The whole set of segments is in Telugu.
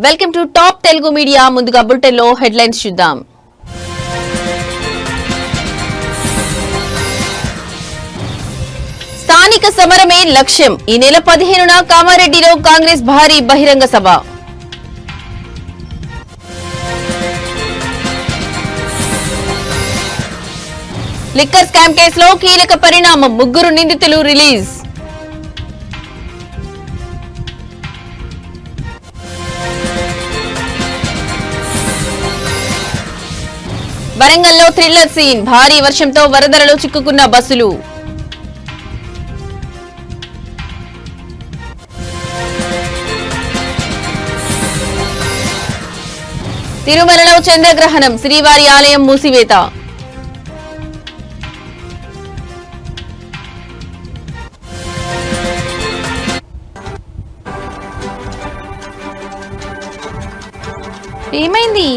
Welcome to top Telugu media. ముందుగా బులెటిన్ లో హెడ్లైన్స్ చూద్దాం. స్థానిక సమరమే లక్ష్యం. ఈ నెల 15న కామారెడ్డిలో కాంగ్రెస్ భారీ బహిరంగ సభ. లిక్కర్ స్కామ్ కేసులో కీలక పరిణామం. 3 నిందితులు రిలీజ్. వరంగల్లో థ్రిల్లర్ సీన్. భారీ వర్షంతో వరదలలో చిక్కుకున్న బస్సులు. తిరుమలలో చంద్రగ్రహణం. శ్రీవారి ఆలయం మూసివేత. ఏమైంది?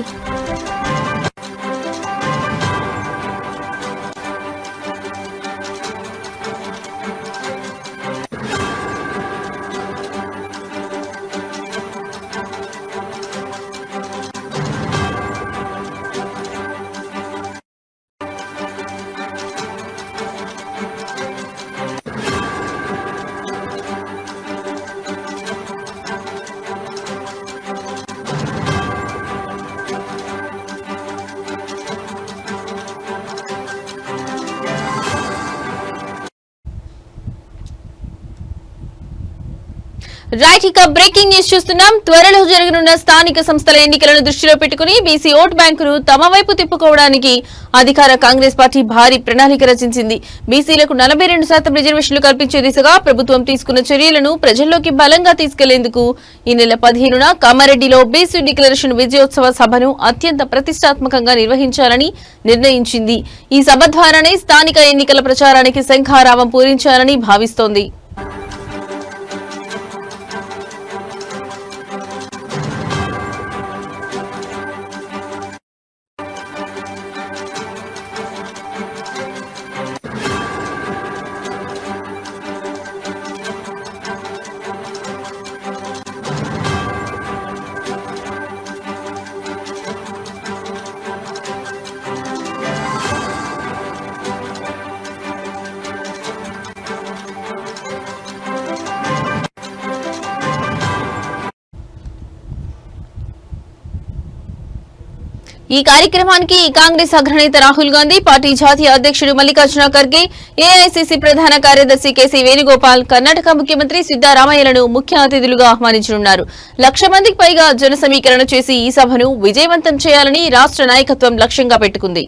రైట్, ఇక బ్రేకింగ్ న్యూస్ చూస్తున్నాం. త్వరలో జరగనున్న స్థానిక సంస్థల ఎన్నికలను దృష్టిలో పెట్టుకుని బీసీ ఓటు బ్యాంకును తమ వైపు తిప్పుకోవడానికి అధికార కాంగ్రెస్ పార్టీ భారీ ప్రణాళిక రచించింది. బీసీలకు 42% రిజర్వేషన్లు కల్పించే దిశగా ప్రభుత్వం తీసుకున్న చర్యలను ప్రజల్లోకి బలంగా తీసుకెళ్లేందుకు ఈ నెల 15న కామారెడ్డిలో బీసీ డిక్లరేషన్ విజయోత్సవ సభను అత్యంత ప్రతిష్టాత్మకంగా నిర్వహించాలని నిర్ణయించింది. ఈ సభ ద్వారానే స్థానిక ఎన్నికల ప్రచారానికి శంఖారావం పూరించాలని భావిస్తోంది. ఈ కార్యక్రమానికి కాంగ్రెస్ అగ్రనేత రాహుల్ గాంధీ, పార్టీ జాతీయ అధ్యక్షుడు మల్లికార్జున ఖర్గే, ఏఐసీసీ ప్రధాన కార్యదర్శి కేసీ వేణుగోపాల్, కర్ణాటక ముఖ్యమంత్రి సిద్దరామయ్యలను ముఖ్య అతిథులుగా ఆహ్వానించనున్నారు. 1,00,000 మందికి పైగా జన సమీకరణ చేసి ఈ సభను విజయవంతం చేయాలని రాష్ట్ర నాయకత్వం లక్ష్యంగా పెట్టుకుంది.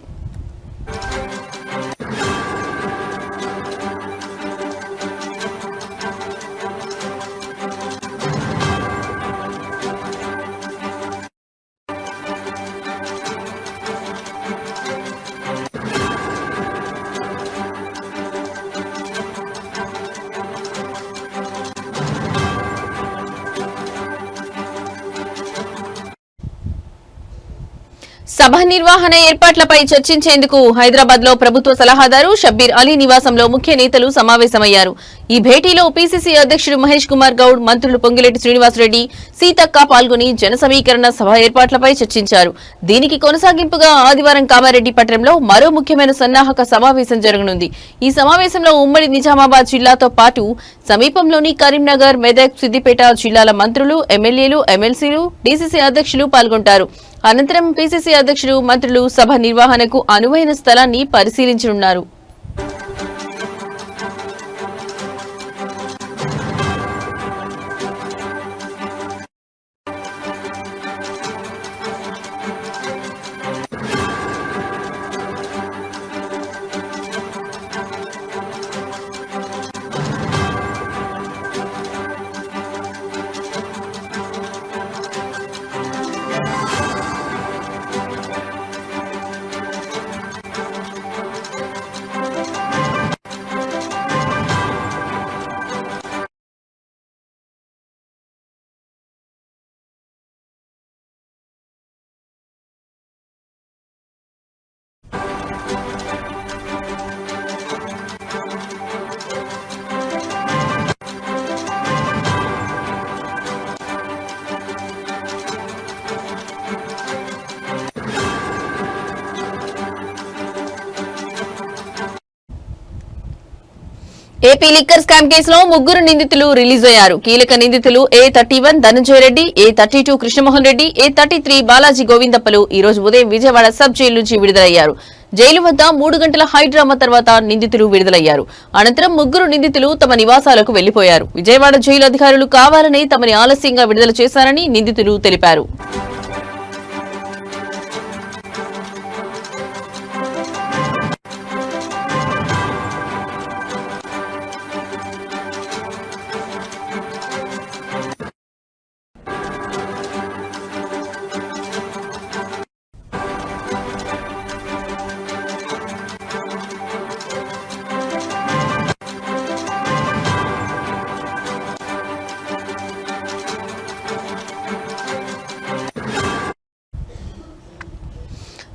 సభ నిర్వహణ ఏర్పాట్లపై చర్చించేందుకు హైదరాబాద్ లో ప్రభుత్వ సలహాదారు షబ్బీర్ అలీ నివాసంలో ముఖ్య నేతలు సమావేశమయ్యారు. ఈ భేటీలో పీసీసీ అధ్యక్షుడు మహేష్ కుమార్ గౌడ్, మంత్రులు పొంగిరెడ్డి శ్రీనివాసరెడ్డి, సీతక్క పాల్గొని జన సమీకరణ సభ ఏర్పాట్లపై చర్చించారు. దీనికి కొనసాగింపుగా ఆదివారం కామారెడ్డి పట్టణంలో మరో ముఖ్యమైన సన్నాహక సమావేశం జరగనుంది. ఈ సమావేశంలో ఉమ్మడి నిజామాబాద్ జిల్లాతో పాటు సమీపంలోని కరీంనగర్, మెదక్, సిద్దిపేట జిల్లాల మంత్రులు, ఎమ్మెల్యేలు, ఎమ్మెల్సీలు, డీసీసీ అధ్యక్షులు పాల్గొంటారు. అనంతరం పీసీసీ అధ్యక్షుడు, మంత్రులు సభ నిర్వహణకు అనువైన స్థలాన్ని పరిశీలించనున్నారు. ఏపీ లిక్కర్ స్కామ్ కేసులో ముగ్గురు నిందితులు రిలీజ్ అయ్యారు. కీలక నిందితులు A31 Dhananjaya Reddy, A32 Krishnamohan Reddy, A33 Balaji గోవిందప్పలు ఈ రోజు ఉదయం విజయవాడ సబ్ జైలు నుంచి విడుదలయ్యారు. జైలు వద్ద 3 గంటల హైడ్రామా తర్వాత నిందితులు విడుదలయ్యారు. అనంతరం ముగ్గురు నిందితులు తమ నివాసాలకు వెళ్లిపోయారు. విజయవాడ జైలు అధికారులు కావాలని తమని ఆలస్యంగా విడుదల చేశారని నిందితులు తెలిపారు.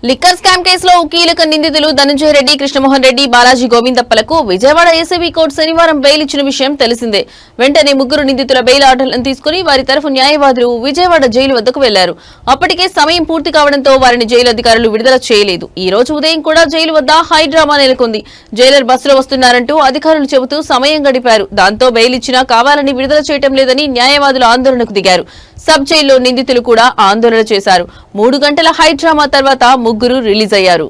లిక్కర్ స్కామ్ కేసులో కీలక నిందితులు ధనంజయ రెడ్డి, కృష్ణమోహన్ రెడ్డి, బాలాజీ గోవిందప్పలకు విజయవాడ ఏసీబీ కోర్టు శనివారం బెయిల్ ఇచ్చిన విషయం తెలిసిందే. వెంటనే ముగ్గురు నిందితుల బెయిల్ ఆర్డర్లను తీసుకుని వారి తరఫు న్యాయవాదులు విజయవాడ జైలు వద్దకు వెళ్లారు. అప్పటికే సమయం పూర్తి కావడంతో వారిని జైలు అధికారులు విడుదల చేయలేదు. ఈ రోజు ఉదయం కూడా జైలు వద్ద హైడ్రామా నెలకొంది. జైలర్ బస్సులో వస్తున్నారంటూ అధికారులు చెబుతూ సమయం గడిపారు. దాంతో బెయిల్ ఇచ్చినా కావాలని విడుదల చేయటం లేదని న్యాయవాదులు ఆందోళనకు దిగారు. సబ్ జైల్లో నిందితులు కూడా ఆందోళన చేశారు. 3 గంటల హైడ్రామా తర్వాత ముగ్గురు రిలీజ్ అయ్యారు.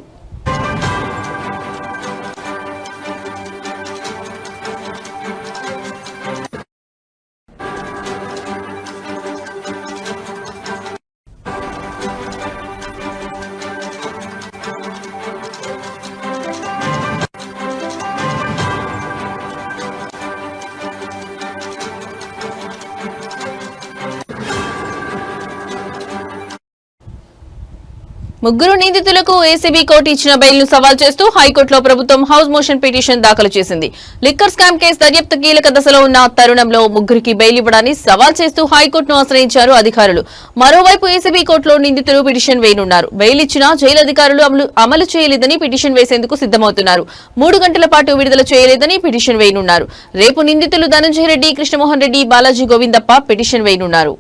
ముగ్గురు నిందితులకు ఏసీబీ కోర్టు ఇచ్చిన బెయిల్ను సవాల్ చేస్తూ హైకోర్టులో ప్రభుత్వం హౌస్ మోషన్ పిటిషన్ దాఖలు చేసింది. లిక్కర్ స్కామ్ కేసు దర్యాప్తు కీలక దశలో ఉన్న తరుణంలో ముగ్గురికి బెయిల్ ఇవ్వడాన్ని సవాల్ చేస్తూ హైకోర్టును ఆశ్రయించారు అధికారులు. మరోవైపు ఏసీబీ కోర్టులో నిందితులు పిటిషన్ వేయనున్నారు. బెయిల్ ఇచ్చినా జైలు అధికారులు అమలు చేయలేదని పిటిషన్ వేసేందుకు సిద్దమవుతున్నారు. 3 గంటల పాటు విడుదల చేయలేదని పిటిషన్ వేయనున్నారు. రేపు నిందితులు ధనంజయ రెడ్డి, కృష్ణమోహన్ రెడ్డి, బాలాజీ గోవిందప్ప పిటిషన్ వేయనున్నారు.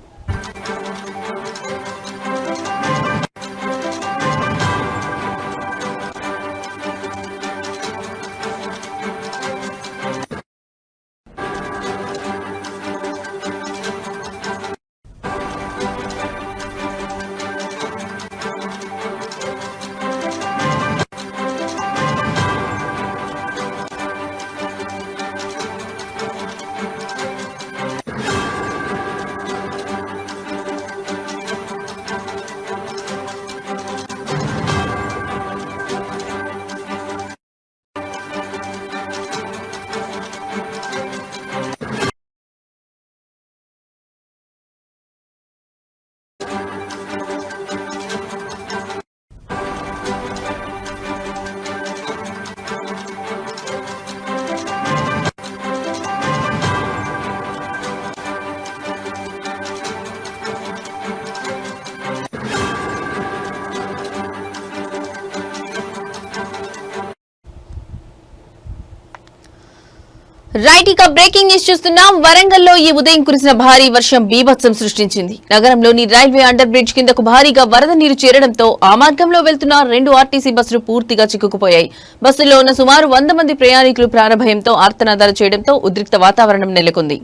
రైట్, ఇక బ్రేకింగ్ న్యూస్ చూస్తున్నాం. వరంగల్లో ఈ ఉదయం కురిసిన భారీ వర్షం బీభత్సం సృష్టించింది. నగరంలోని రైల్వే అండర్ బ్రిడ్జ్ కిందకు భారీగా వరద నీరు చేరడంతో ఆ మార్గంలో వెళ్తున్న 2 ఆర్టీసీ బస్సులు పూర్తిగా చిక్కుకుపోయాయి. బస్సుల్లో ఉన్న సుమారు 100 మంది ప్రయాణికులు ప్రాణభయంతో ఆర్తనాదాలు చేయడంతో ఉద్రిక్త వాతావరణం నెలకొంది.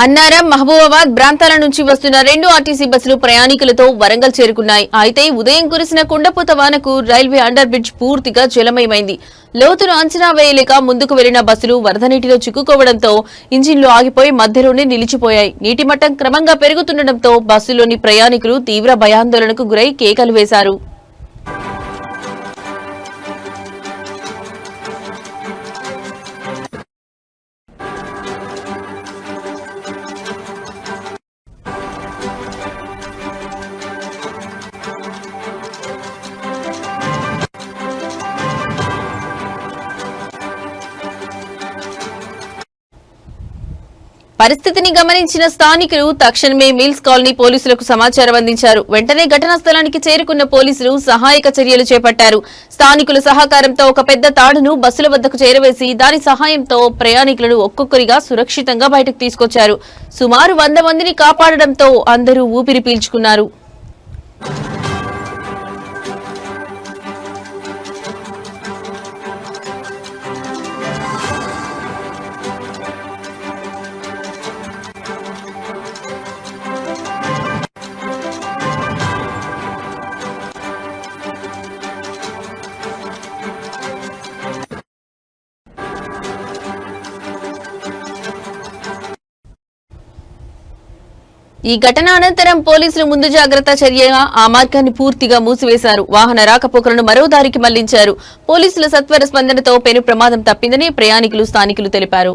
అన్నారం, మహబూబాబాద్ ప్రాంతాల నుంచి వస్తున్న 2 ఆర్టీసీ బస్సులు ప్రయాణికులతో వరంగల్ చేరుకున్నాయి. అయితే ఉదయం కురిసిన కుండపోత వానకు రైల్వే అండర్ బ్రిడ్జ్ పూర్తిగా జలమయమైంది. లోతును అంచనా వేయలేక ముందుకు వెళ్లిన బస్సులు వరద నీటిలో చిక్కుకోవడంతో ఇంజిన్లు ఆగిపోయి మధ్యలోనే నిలిచిపోయాయి. నీటి మట్టం క్రమంగా పెరుగుతుండటంతో బస్సులోని ప్రయాణికులు తీవ్ర భయాందోళనకు గురై కేకలు వేశారు. పరిస్థితిని గమనించిన స్థానికులు తక్షణమే మిల్స్ కాలనీ పోలీసులకు సమాచారం అందించారు. వెంటనే ఘటనా స్థలానికి చేరుకున్న పోలీసులు సహాయక చర్యలు చేపట్టారు. స్థానికుల సహకారంతో ఒక పెద్ద తాడును బస్సుల వద్దకు చేరవేసి దాని సహాయంతో ప్రయాణికులను ఒక్కొక్కరిగా సురక్షితంగా బయటకు తీసుకొచ్చారు. సుమారు 100 మందిని కాపాడడంతో అందరూ ఊపిరి పీల్చుకున్నారు. ఈ ఘటన అనంతరం పోలీసులు ముందు జాగ్రత్త చర్యగా ఆ మార్గాన్ని పూర్తిగా మూసివేశారు. వాహన రాకపోకలను మరో దారికి మళ్లించారు. పోలీసుల సత్వర స్పందనతో పెను ప్రమాదం తప్పిందని ప్రయాణికులు, స్థానికులు తెలిపారు.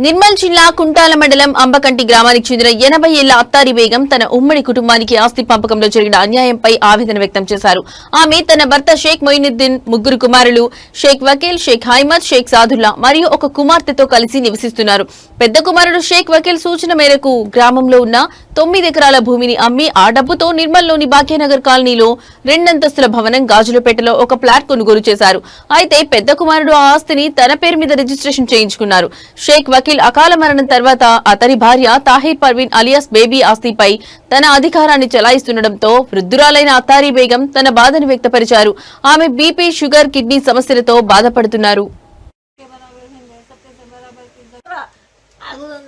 నిర్మల్ జిల్లా కుంటాల మండలం అంబకంటి గ్రామానికి చెందిన 80 ఏళ్ల అత్తారి బేగం తన ఉమ్మడి కుటుంబానికి ఆస్తి పంపకంలో జరిగిన అన్యాయంపై ఆవేదన వ్యక్తం చేశారు. ఆమె తన భర్త షేక్ మొయినుద్దీన్, 3 కుమారులు షేక్ వకీల్, షేక్ హైమద్, షేక్ సాదుల్లా మరియు ఒక కుమార్తెతో కలిసి నివసిస్తున్నారు. పెద్ద కుమారుడు షేక్ వకీల్ సూచన మేరకు గ్రామంలో ఉన్న 9 ఎకరాల భూమిని అమ్మి ఆ డబ్బుతో నిర్మల్లోని భాగ్యనగర్ కాలనీలో 2 అంతస్తుల భవనం గాజులపేటలో ఒక ఫ్లాట్ కొనుగోలు చేశారు. అయితే పెద్ద కుమారుడు ఆ ఆస్తిని తన పేరు మీద రిజిస్ట్రేషన్ చేయించుకున్నారు. షేక్ వకీల్ అకాల మరణం తర్వాత అతని భార్య తాహిర్ పర్వీన్ అలియాస్ బేబీ ఆస్తిపై తన అధికారాన్ని చెలాయిస్తుండటంతో వృద్ధురాలైన అత్తారి బేగం తన బాధను వ్యక్తపరిచారు. ఆమె బీపీ, షుగర్, కిడ్నీ సమస్యలతో బాధపడుతున్నారు.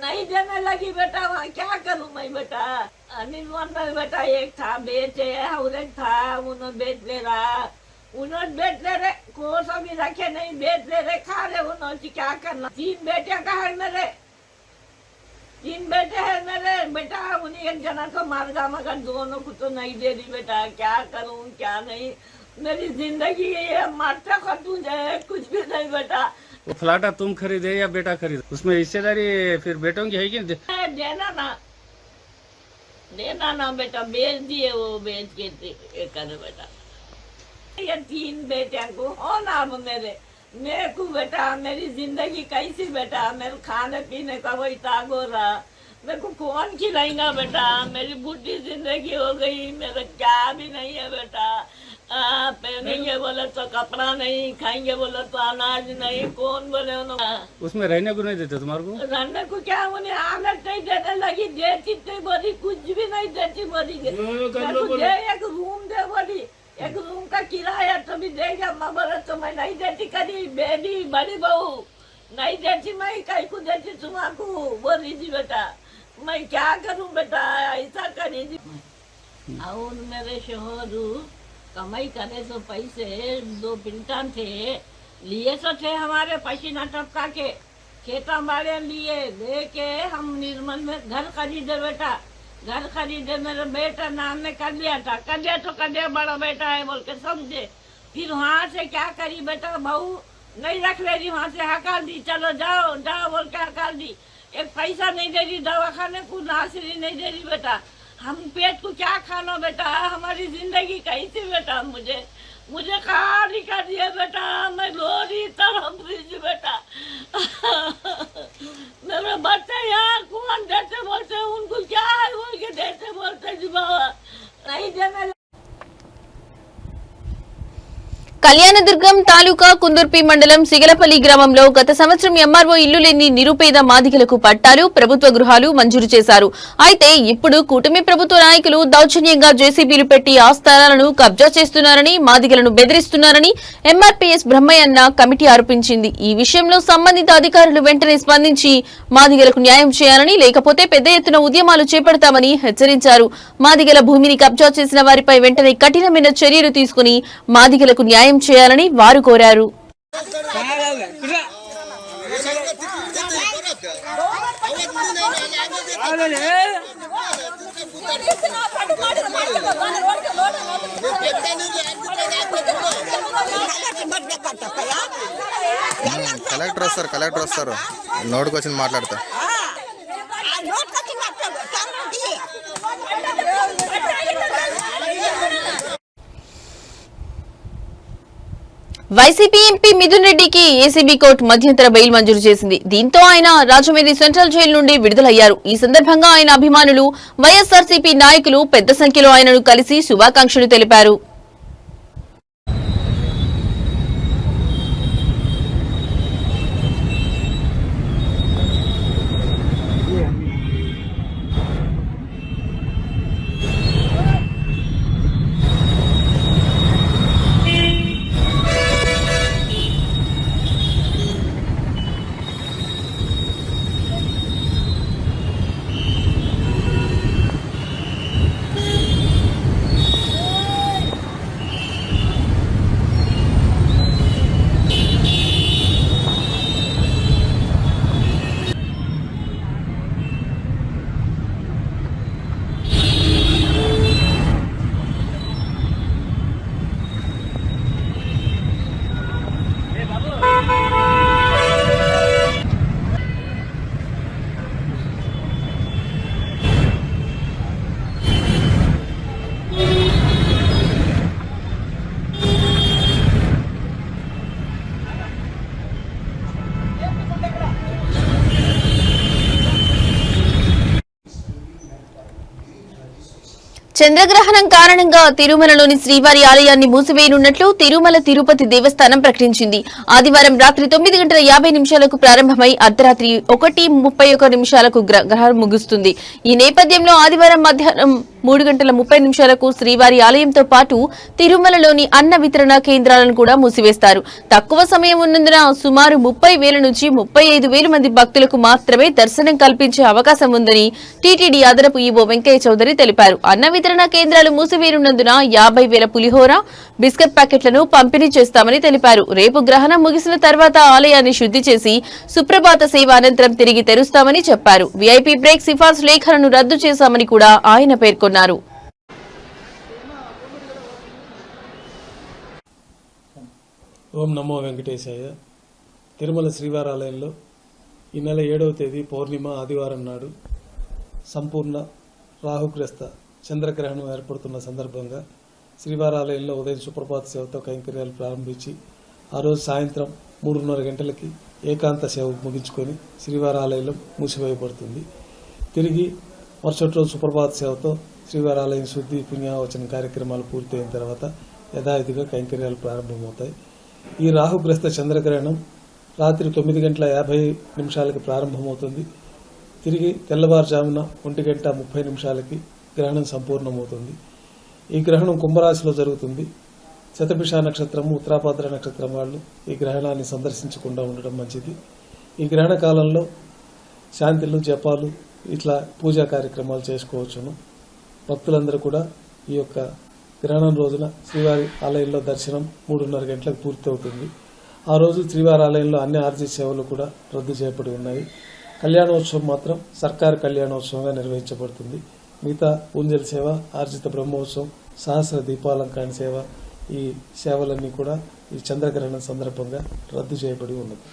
नहीं देने लगी बेटा, वहाँ क्या करूँ मैं बेटा। निर्मल में बेटा एक था बेचे और एक था उन्होंने बेच ले रहा, उन्होंने बेच ले रहे, कोस अभी रखे नहीं, बेच ले रहे, खा रहे उन्होंने, क्या करना। 3 बेटे का है मेरे, 3 बेटे है मेरे बेटा, उन्हीं एक जना को मारगा मगर दोनों को तो नहीं दे रही बेटा, क्या करूँ क्या नहीं। मेरी जिंदगी ये मारता खतू जाए, कुछ भी नहीं बेटा। वो फ्लैट तुम खरीदे या बेटा खरीदे, उसमें हिस्सेदारी फिर बेटों की है कि देना ना बेटा, बेच दिए वो, बेच के कर बेटा। ये 3 बेटे को हो ना मेरे को बेटा, मेरी जिंदगी कैसी बेटा, मेरे खाने पीने का वही ताग हो रहा, मेरे को कौन खिलाएगा बेटा। मेरी बुढ़ी जिंदगी हो गई, मेरा क्या भी नहीं है बेटा। पहनेंगे बोले तो कपड़ा नहीं, खाएंगे बोले तो अनाज नहीं, कौन बोले उसमें रहने को नहीं देते तुम्हारे को? रहने को क्या, उन्हें आदत नहीं देने लगी, देती तो बोली कुछ भी नहीं देती, बोली दे एक रूम दे, बोली एक रूम का किराया तो भी देगा, मैं बोले तो मैं नहीं देती, कभी बेबी बड़ी बहू नहीं देती, मैं कहीं को देती तुम्हारा बोली जी बेटा, मैं क्या करूँ बेटा, ऐसा करी जी। और मेरे शोहरू कमाई करे तो पैसे 2 पिंटन थे, लिए तो थे हमारे पसीना टपका के, खेता बाड़े लिए लेके हम निर्मल में घर खरीदे बेटा, घर खरीदे, मेरे बेटा नाम में कर लिया था, कर दिया तो कर दिया, बड़ा बेटा है बोल के समझे। फिर वहाँ से क्या करी बेटा, बहू नहीं रख ले रही, वहाँ से हकार दी, चलो जाओ जाओ बोल के हकार दी, एक पैसा नहीं दे रही, दवाखाने को नासरी नहीं दे रही बेटा, हम पेट को क्या खाना बेटा, हमारी जिंदगी कैसी बेटा, मुझे खाली कर दिया बेटा, मैं रो रही तरफ रही बेटा। मेरे बच्चे यार कौन देते बोलते, उनको क्या है बोल के देते बोलते जी बाबा, नहीं देने। కళ్యాణదుర్గం తాలూకా కుందుర్పి మండలం సిగలపల్లి గ్రామంలో గత సంవత్సరం ఎంఆర్ఓ ఇల్లు లేని నిరుపేద మాదిగలకు పట్టాలు, ప్రభుత్వ గృహాలు మంజూరు చేశారు. అయితే ఇప్పుడు కూటమి ప్రభుత్వ నాయకులు దౌర్జన్యంగా జేసీబీలు పెట్టి ఆ స్థలాలను కబ్జా చేస్తున్నారని, మాదిగలను బెదిరిస్తున్నారని ఎంఆర్పీఎస్ బ్రహ్మయ్యన్న కమిటీ ఆరోపించింది. ఈ విషయంలో సంబంధిత అధికారులు వెంటనే స్పందించి మాదిగలకు న్యాయం చేయాలని, లేకపోతే పెద్ద ఎత్తున ఉద్యమాలు చేపడతామని హెచ్చరించారు. మాదిగల భూమిని కబ్జా చేసిన వారిపై వెంటనే కఠినమైన చర్యలు తీసుకుని మాదిగలకు న్యాయం చేయాలని వారు కోరారు. కలెక్టర్ వస్తారు నోటుకు వచ్చి మాట్లాడతా. వైసీపీ ఎంపీ మిథున్ రెడ్డికి ఏసీబీ కోర్టు మధ్యంతర బెయిల్ మంజూరు చేసింది. దీంతో ఆయన రాజమండ్రి సెంట్రల్ జైలు నుండి విడుదలయ్యారు. ఈ సందర్భంగా ఆయన అభిమానులు, వైఎస్ఆర్సీపీ నాయకులు పెద్ద సంఖ్యలో ఆయనను కలిసి శుభాకాంక్షలు తెలిపారు. చంద్రగ్రహణం కారణంగా తిరుమలలోని శ్రీవారి ఆలయాన్ని మూసివేయనున్నట్లు తిరుమల తిరుపతి దేవస్థానం ప్రకటించింది. ఆదివారం రాత్రి 9:50 ప్రారంభమై అర్ధరాత్రి 1:31 గ్రహణం ముగుస్తుంది. ఈ నేపథ్యంలో ఆదివారం మధ్యాహ్నం 3:30 శ్రీవారి ఆలయంతో పాటు తిరుమలలోని అన్న వితరణ కేంద్రాలను కూడా మూసివేస్తారు. తక్కువ సమయం ఉన్నందున సుమారు 30,000 నుంచి 35,000 మంది భక్తులకు మాత్రమే దర్శనం కల్పించే అవకాశం ఉందని టీటీడీ అదనపు ఈవో వెంకయ్య చౌదరి తెలిపారు. అన్న వితరణ కేంద్రాలు మూసివేయనున్నందున 50,000 పులిహోర, బిస్కెట్ ప్యాకెట్లను పంపిణీ చేస్తామని తెలిపారు. రేపు గ్రహణం ముగిసిన తర్వాత ఆలయాన్ని శుద్ధి చేసి సుప్రభాత సేవ అనంతరం తిరిగి తెరుస్తామని చెప్పారు. వీఐపీ బ్రేక్ సిఫార్సు లేఖలను రద్దు చేశామని కూడా ఆయన పేర్కొన్నారు. ఓం నమో వెంకటేశాయ. తిరుమల శ్రీవారాలయంలో ఈ నెల 7వ తేదీ పౌర్ణిమ ఆదివారం నాడు సంపూర్ణ రాహుగ్రస్త చంద్రగ్రహణం ఏర్పడుతున్న సందర్భంగా శ్రీవారాలయంలో ఉదయం సుప్రభాత సేవతో కైంకర్యాలు ప్రారంభించి ఆ రోజు సాయంత్రం 3:30 గంటలకి ఏకాంత సేవ ముగించుకొని శ్రీవారాలయంలో మూసివేయబడుతుంది. తిరిగి మరుసటి రోజు సుప్రభాత సేవతో శ్రీవారాలయం శుద్ధి పుణ్యావచన కార్యక్రమాలు పూర్తయిన తర్వాత యథావిధిగా కైంకర్యాలు ప్రారంభమవుతాయి. ఈ రాహుగ్రస్త చంద్రగ్రహణం రాత్రి 9:50 ప్రారంభమవుతుంది. తిరిగి తెల్లవారుజామున 1:30 గ్రహణం సంపూర్ణమవుతుంది. ఈ గ్రహణం కుంభరాశిలో జరుగుతుంది. శతభిష నక్షత్రము, ఉత్తరాభాద్ర నక్షత్రం వాళ్ళు ఈ గ్రహణాన్ని సందర్శించకుండా ఉండడం మంచిది. ఈ గ్రహణ కాలంలో శాంతిలు, జపాలు ఇట్లా పూజా కార్యక్రమాలు చేసుకోవచ్చును. భక్తులందరూ కూడా ఈ యొక్క గ్రహణం రోజున శ్రీవారి ఆలయంలో దర్శనం 3:30 గంటలకు పూర్తి అవుతుంది. ఆ రోజు శ్రీవారి ఆలయంలో అన్ని ఆర్జీ సేవలు కూడా రద్దు చేయబడి ఉన్నాయి. కళ్యాణోత్సవం మాత్రం సర్కారు కళ్యాణోత్సవంగా నిర్వహించబడుతుంది. మిగతా పూంజల సేవ, ఆర్జిత బ్రహ్మోత్సవం, సహస్ర దీపాలంకరణ సేవ, ఈ సేవలన్నీ కూడా ఈ చంద్రగ్రహణం సందర్భంగా రద్దు చేయబడి ఉన్నది.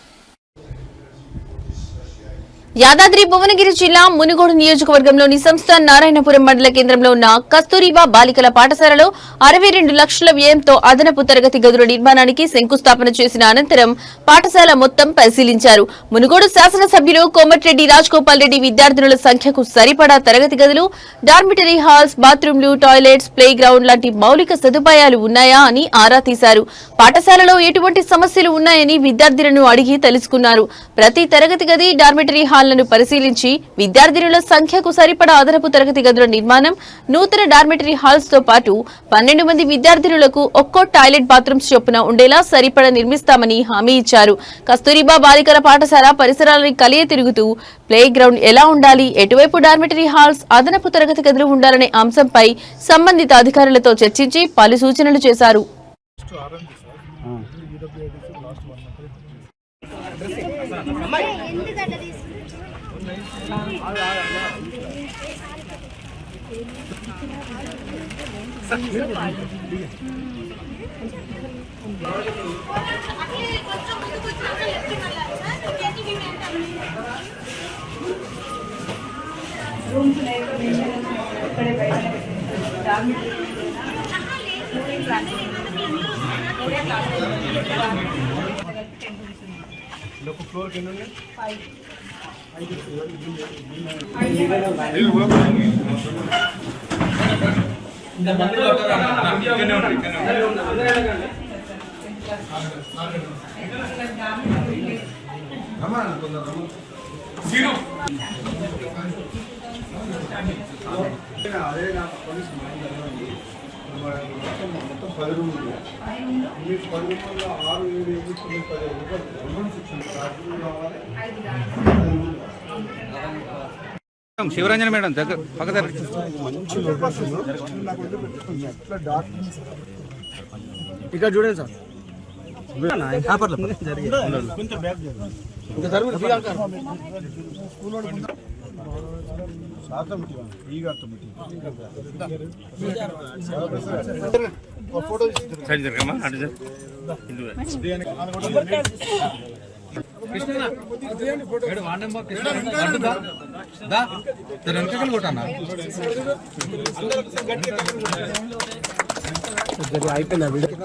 యాదాద్రి భువనగిరి జిల్లా మునుగోడు నియోజకవర్గంలోని సంస్థ నారాయణపురం మండల కేంద్రంలో ఉన్న కస్తూరిబా బాలికల పాఠశాలలో 62 లక్షల వ్యయంతో అదనపు తరగతి గదుల నిర్మాణానికి శంకుస్థాపన చేసిన అనంతరం పాఠశాల మొత్తం పరిశీలించారు. మునుగోడు శాసనసభ్యులు కోమటిరెడ్డి రాజగోపాల్ రెడ్డి విద్యార్థినుల సంఖ్యకు సరిపడా తరగతి గదులు, డార్మిటరీ హాల్స్, బాత్రూంలు, టాయిలెట్స్, ప్లే గ్రౌండ్ లాంటి మౌలిక సదుపాయాలు ఉన్నాయా అని ఆరా తీశారు. పాఠశాలలో ఎటువంటి సమస్యలు ఉన్నాయని విద్యార్థులను అడిగి తెలుసుకున్నారు. ప్రతి తరగతి గది, డార్మిటరీ హాల్ పరిశీలించి విద్యార్థినుల సంఖ్యకు సరిపడా అదనపు తరగతి గదుల నిర్మాణం, నూతన డార్మిటరీ హాల్స్ తో పాటు 12 మంది విద్యార్థినులకు ఒక్కో టాయిలెట్ బాత్రూమ్స్ చొప్పున ఉండేలా సరిపడా నిర్మిస్తామని హామీ ఇచ్చారు. కస్తూరిబా బాలికల పాఠశాల పరిసరాలని కలియ తిరుగుతూ ప్లే గ్రౌండ్ ఎలా ఉండాలి, ఎటువైపు డార్మిటరీ హాల్స్, అదనపు తరగతి గదులు ఉండాలనే అంశంపై సంబంధిత అధికారులతో చర్చించి పలు సూచనలు చేశారు. శివరంజన్ మేడం దగ్గర పక్కన ఇక్కడ చూడండి సార్ అయిపోయిందా వీడియో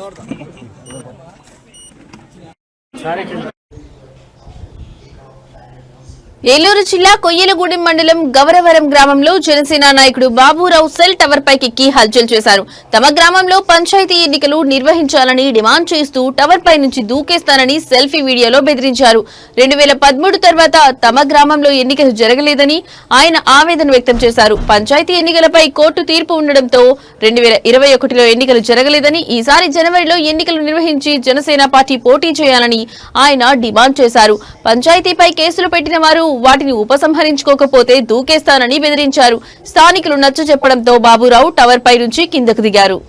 ఏలూరు జిల్లా కొయ్యలగూడెం మండలం గవరవరం గ్రామంలో జనసేన నాయకుడు బాబురావు సెల్ టవర్ పైకెక్కి హల్చల్ చేశారు. తమ గ్రామంలో పంచాయతీ ఎన్నికలు నిర్వహించాలని డిమాండ్ చేస్తూ టవర్ పై నుంచి దూకేస్తానని సెల్ఫీ వీడియోలో బెదిరించారు. 2013 తర్వాత తమ గ్రామంలో ఎన్నికలు జరగలేదని ఆయన ఆవేదన వ్యక్తం చేశారు. పంచాయతీ ఎన్నికలపై కోర్టు తీర్పు ఉండడంతో 2021లో ఎన్నికలు జరగలేదని ఈసారి జనవరిలో ఎన్నికలు నిర్వహించి జనసేన పార్టీ పోటీ చేయాలని ఆయన డిమాండ్ చేశారు. పంచాయతీపై కేసులు పెట్టిన వారు వాటిని ఉపసంహరించుకోకపోతే దూకేస్తానని బెదిరించారు. స్థానికులు నచ్చజెప్పడంతో బాబురావు టవర్ పై నుంచి కిందకు దిగారు.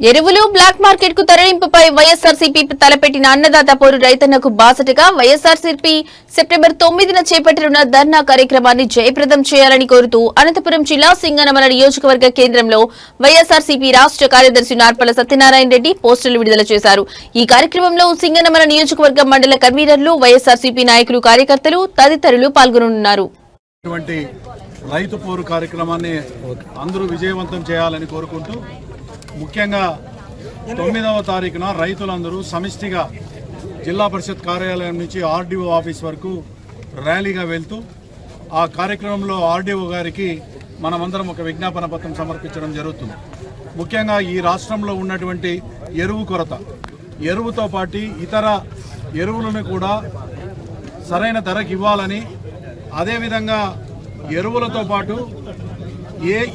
ఎరువులు బ్లాక్ మార్కెట్ కు తరలింపుపై వైఎస్ఆర్సీపీ తలపెట్టిన అన్నదాత పోరు రైతన్నకు బాసటగా వైఎస్ఆర్సీపీ సెప్టెంబర్ 9న చేపట్టనున్న ధర్నా కార్యక్రమాన్ని జయప్రదం చేయాలని కోరుతూ అనంతపురం జిల్లా సింగనమల నియోజకవర్గ కేంద్రంలో వైఎస్ఆర్సీపీ రాష్ట్ర కార్యదర్శి నార్పల సత్యనారాయణ రెడ్డి పోస్టర్లు విడుదల చేశారు. ఈ కార్యక్రమంలో సింగనమల నియోజకవర్గ మండల కన్వీనర్లు, వైఎస్ఆర్సీపీ నాయకులు, కార్యకర్తలు తదితరులు పాల్గొనున్నారు. రైతు పోరు కార్యక్రమాన్ని అందరూ విజయవంతం చేయాలని కోరుకుంటూ, ముఖ్యంగా 9వ తారీఖున రైతులందరూ సమిష్టిగా జిల్లా పరిషత్ కార్యాలయం నుంచి ఆర్డీఓ ఆఫీస్ వరకు ర్యాలీగా వెళ్తూ ఆ కార్యక్రమంలో ఆర్డీఓ గారికి మనమందరం ఒక విజ్ఞాపన పత్రం సమర్పించడం జరుగుతుంది. ముఖ్యంగా ఈ రాష్ట్రంలో ఉన్నటువంటి ఎరువు కొరత, ఎరువుతో పాటు ఇతర ఎరువులను కూడా సరైన ధరకు ఇవ్వాలని, అదేవిధంగా ఎరువులతో పాటు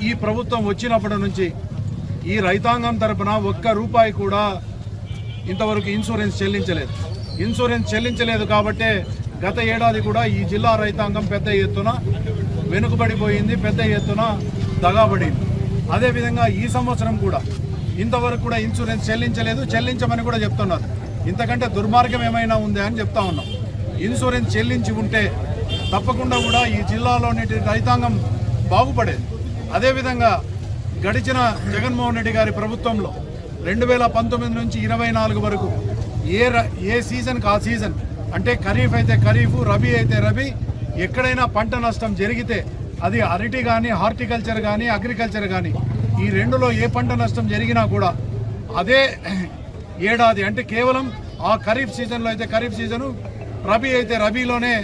ఈ ప్రభుత్వం వచ్చినప్పటి నుంచి ఈ రైతాంగం తరపున ఒక్క రూపాయి కూడా ఇంతవరకు ఇన్సూరెన్స్ చెల్లించలేదు కాబట్టే గత ఏడాది కూడా ఈ జిల్లా రైతాంగం పెద్ద ఎత్తున వెనుకబడిపోయింది, పెద్ద ఎత్తున దగాబడింది. అదేవిధంగా ఈ సంవత్సరం కూడా ఇంతవరకు కూడా ఇన్సూరెన్స్ చెల్లించమని కూడా చెప్తున్నారు. ఇంతకంటే దుర్మార్గం ఏమైనా ఉందా అని చెప్తా ఉన్నాం. ఇన్సూరెన్స్ చెల్లించి ఉంటే తప్పకుండా కూడా ఈ జిల్లాలోని రైతాంగం బాగుపడేది. అదేవిధంగా గడిచిన జగన్మోహన్ రెడ్డి గారి ప్రభుత్వంలో 2019 నుంచి 24 వరకు ఏ సీజన్కి ఆ సీజన్, అంటే ఖరీఫ్ అయితే ఖరీఫ్, రబీ అయితే రబీ, ఎక్కడైనా పంట నష్టం జరిగితే అది అరటి కానీ, హార్టికల్చర్ కానీ, అగ్రికల్చర్ కానీ, ఈ రెండులో ఏ పంట నష్టం జరిగినా కూడా అదే ఏడాది, అంటే కేవలం ఆ ఖరీఫ్ సీజన్లో అయితే ఖరీఫ్ సీజను, రబీ అయితే రబీలోనే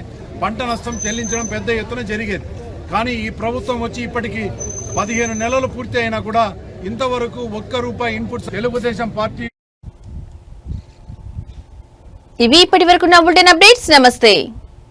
పంట నష్టం చెల్లించడం పెద్ద ఎత్తున జరిగేది. కానీ ఈ ప్రభుత్వం వచ్చి ఇప్పటికీ 15 నెలలు పూర్తి అయినా కూడా ఇంతవరకు ₹1 ఇన్పుట్స్ తెలుగుదేశం పార్టీ. ఇవి ఇప్పటి వరకు నా బులెటిన్ అప్డేట్స్. నమస్తే.